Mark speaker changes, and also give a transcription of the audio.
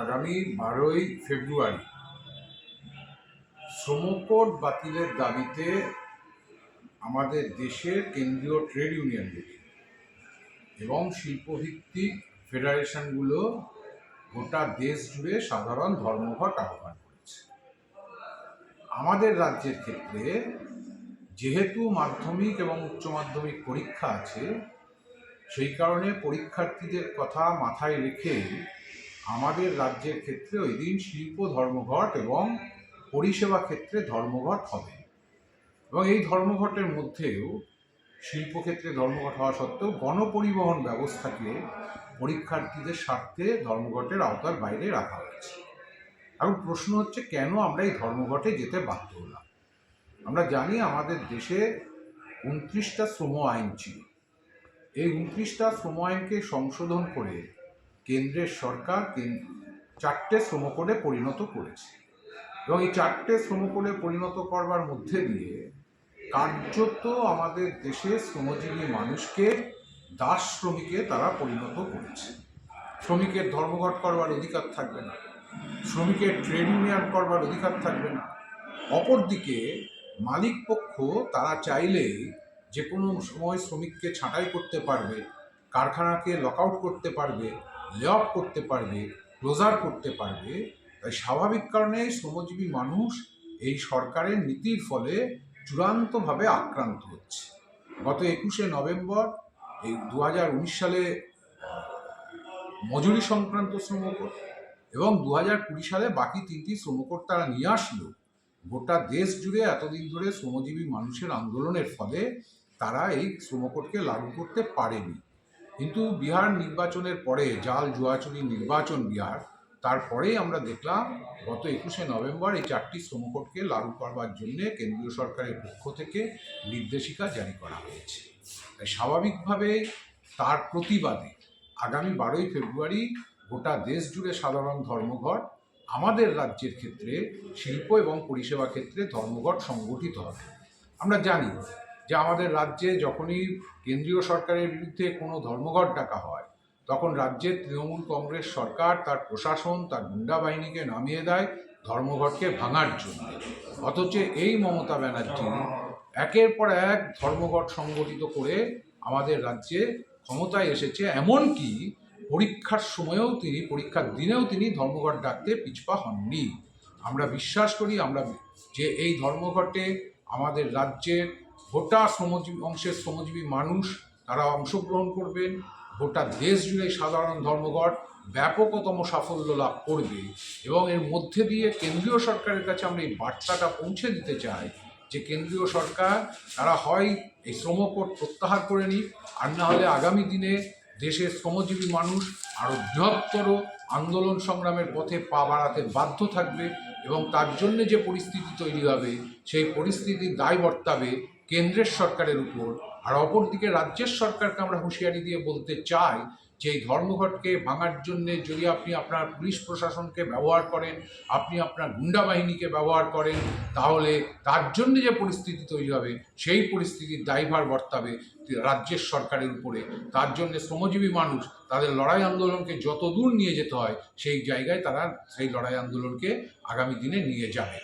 Speaker 1: আগামী 12ই ফেব্রুয়ারি শ্রমকোড বাতিলের দাবিতে আমাদের দেশের কেন্দ্রীয় ট্রেড ইউনিয়নগুলি এবং শিল্পভিত্তিক ফেডারেশনগুলো গোটা দেশ জুড়ে সাধারণ ধর্মঘট আহ্বান করেছে। আমাদের রাজ্যের ক্ষেত্রে যেহেতু মাধ্যমিক এবং উচ্চ মাধ্যমিক পরীক্ষা আছে, সেই কারণে পরীক্ষার্থীদের কথা মাথায় রেখে আমাদের রাজ্যের ক্ষেত্রে ওই দিন শিল্প ধর্মঘট এবং পরিষেবা ক্ষেত্রে ধর্মঘট হবে। এবং এই ধর্মঘটের মধ্যেও শিল্পক্ষেত্রে ধর্মঘট হওয়া সত্ত্বেও গণপরিবহন ব্যবস্থাকে পরীক্ষার্থীদের স্বার্থে ধর্মঘটের আওতার বাইরে রাখা হয়েছে। এখন প্রশ্ন হচ্ছে, কেন আমরা এই ধর্মঘটে যেতে বাধ্য হলাম? আমরা জানি আমাদের দেশে 29টা শ্রম আইন ছিল। এই 29টা শ্রম আইনকে সংশোধন করে কেন্দ্রের সরকার 4টে শ্রমকোডে পরিণত করেছে। এবং এই 4টে শ্রমকোডে পরিণত করবার মধ্যে দিয়ে কার্যত আমাদের দেশে শ্রমজীবী মানুষকে দাস শ্রমিকে তারা পরিণত করেছে। শ্রমিকের ধর্মঘট করবার অধিকার থাকবে না, শ্রমিকের ট্রেড ইউনিয়ন করবার অধিকার থাকবে না। অপরদিকে মালিক পক্ষ তারা চাইলে যে কোনো সময় শ্রমিককে ছাঁটাই করতে পারবে, কারখানাকে লকআউট করতে পারবে, লে অফ করতে পারবে, ক্লোজার করতে পারবে। তাই স্বাভাবিক কারণে শ্রমজীবী মানুষ এই সরকারের নীতির ফলে চূড়ান্তভাবে আক্রান্ত হচ্ছে। গত 21শে নভেম্বর এই 2019 সালে মজুরি সংক্রান্ত শ্রমকোড এবং 2020 সালে বাকি 3টি শ্রমকোড তারা নিয়ে আসলো। গোটা দেশ জুড়ে এতদিন ধরে শ্রমজীবী মানুষের আন্দোলনের ফলে তারা এই শ্রমকোডকে লাগু করতে পারেনি। কিন্তু বিহার নির্বাচনের পরে, জাল জুয়াচুরি নির্বাচন বিহার, তারপরেই আমরা দেখলাম গত 21শে নভেম্বর এই 4টি শ্রমকোডকে লাগু করবার জন্য কেন্দ্রীয় সরকারের পক্ষ থেকে নির্দেশিকা জারি করা হয়েছে। তাই স্বাভাবিকভাবে তার প্রতিবাদে আগামী 12ই ফেব্রুয়ারি গোটা দেশ জুড়ে সাধারণ ধর্মঘট, আমাদের রাজ্যের ক্ষেত্রে শিল্প এবং পরিষেবা ক্ষেত্রে ধর্মঘট সংগঠিত হবে। আমরা জানি যে আমাদের রাজ্যে যখনই কেন্দ্রীয় সরকারের বিরুদ্ধে কোনো ধর্মঘট ডাকা হয়, তখন রাজ্যের তৃণমূল কংগ্রেস সরকার তার প্রশাসন, তার গুন্ডা বাহিনীকে নামিয়ে দেয় ধর্মঘটকে ভাঙার জন্য। অথচ এই মমতা ব্যানার্জি একের পর এক ধর্মঘট সংগঠিত করে আমাদের রাজ্যে ক্ষমতায় এসেছে। এমনকি পরীক্ষার সময়েও পরীক্ষার দিনেও তিনি ধর্মঘট ডাকতে পিছপা হননি। আমরা বিশ্বাস করি যে এই ধর্মঘটে আমাদের রাজ্যের গোটা অংশের শ্রমজীবী মানুষ তারা অংশগ্রহণ করবেন। গোটা দেশ জুড়ে সাধারণ ধর্মঘট ব্যাপকতম সাফল্য লাভ করবে। এবং এর মধ্যে দিয়ে কেন্দ্রীয় সরকারের কাছে আমরা এই বার্তাটা পৌঁছে দিতে চাই যে কেন্দ্রীয় সরকার তারা হয় এই শ্রমকোড প্রত্যাহার করে নিক, আর না হলে আগামী দিনে দেশের শ্রমজীবী মানুষ আরও বৃহত্তর আন্দোলন সংগ্রামের পথে পা বাড়াতে বাধ্য থাকবে। এবং তার জন্য যে পরিস্থিতি তৈরি হবে, সেই পরিস্থিতির দায় বর্তাবে কেন্দ্রের সরকারের উপর। আর অপরদিকে রাজ্যের সরকারকে আমরা হুঁশিয়ারি দিয়ে বলতে চাই যে এই ধর্মঘটকে ভাঙার জন্যে যদি আপনি আপনার পুলিশ প্রশাসনকে ব্যবহার করেন, আপনি আপনার গুন্ডা বাহিনীকে ব্যবহার করেন, তাহলে তার জন্য যে পরিস্থিতি তৈরি হবে, সেই পরিস্থিতির দায়ভার বর্তাবে রাজ্যের সরকারের উপরে। তার জন্য শ্রমজীবী মানুষ তাদের লড়াই আন্দোলনকে যত দূর নিয়ে যেতে হয়, সেই জায়গায় তারা সেই লড়াই আন্দোলনকে আগামী দিনে নিয়ে যাবে।